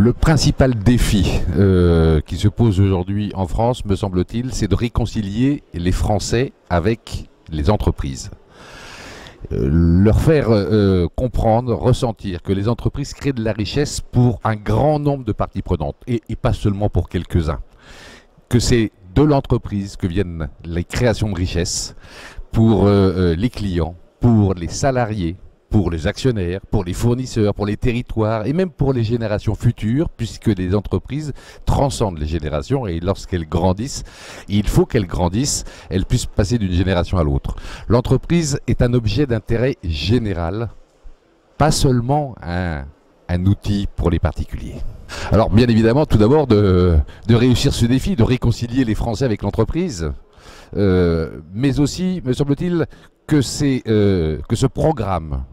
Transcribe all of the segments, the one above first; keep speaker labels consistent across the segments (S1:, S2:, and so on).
S1: Le principal défi qui se pose aujourd'hui en France, me semble-t-il, c'est de réconcilier les Français avec les entreprises. Leur faire comprendre, ressentir que les entreprises créent de la richesse pour un grand nombre de parties prenantes et pas seulement pour quelques-uns. Que c'est de l'entreprise que viennent les créations de richesse pour les clients, pour les salariés, pour les actionnaires, pour les fournisseurs, pour les territoires et même pour les générations futures, puisque les entreprises transcendent les générations et lorsqu'elles grandissent, il faut qu'elles grandissent, elles puissent passer d'une génération à l'autre. L'entreprise est un objet d'intérêt général, pas seulement un outil pour les particuliers. Alors bien évidemment, tout d'abord de réussir ce défi, de réconcilier les Français avec l'entreprise, mais aussi, me semble-t-il, que ce programme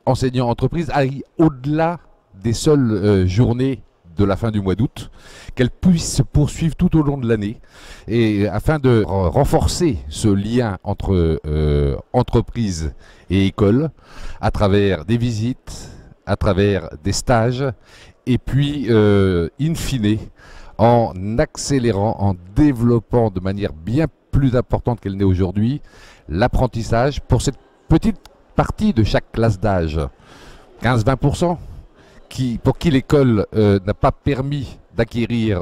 S1: enseignant entreprise aille au-delà des seules journées de la fin du mois d'août, qu'elle puisse se poursuivre tout au long de l'année, et afin de renforcer ce lien entre entreprise et école, à travers des visites, à travers des stages, et puis, in fine, en accélérant, en développant de manière bien plus importante qu'elle n'est aujourd'hui, l'apprentissage pour cette petite partie de chaque classe d'âge, 15-20%, pour qui l'école n'a pas permis d'acquérir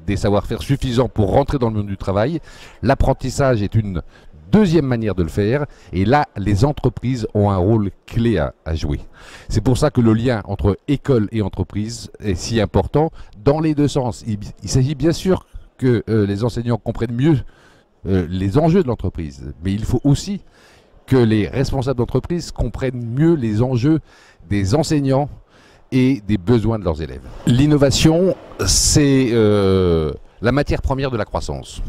S1: des savoir-faire suffisants pour rentrer dans le monde du travail. L'apprentissage est une deuxième manière de le faire, et là, les entreprises ont un rôle clé à jouer. C'est pour ça que le lien entre école et entreprise est si important dans les deux sens. Il s'agit bien sûr que les enseignants comprennent mieux les enjeux de l'entreprise, mais il faut aussi que les responsables d'entreprise comprennent mieux les enjeux des enseignants et des besoins de leurs élèves. L'innovation, c'est la matière première de la croissance.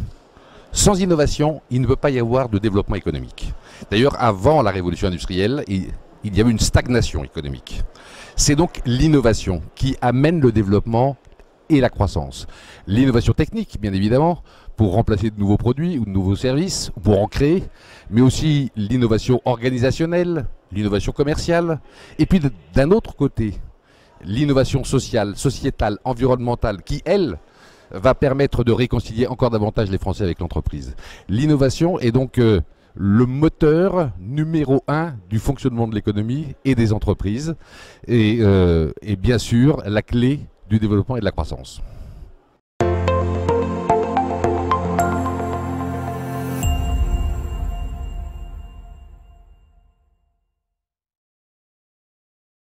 S1: Sans innovation, il ne peut pas y avoir de développement économique. D'ailleurs, avant la révolution industrielle, il y avait une stagnation économique. C'est donc l'innovation qui amène le développement et la croissance. L'innovation technique, bien évidemment, pour remplacer de nouveaux produits ou de nouveaux services, ou pour en créer, mais aussi l'innovation organisationnelle, l'innovation commerciale, et puis d'un autre côté, l'innovation sociale, sociétale, environnementale, qui, elle, va permettre de réconcilier encore davantage les Français avec l'entreprise. L'innovation est donc le moteur numéro 1 du fonctionnement de l'économie et des entreprises, et bien sûr la clé du développement et de la croissance.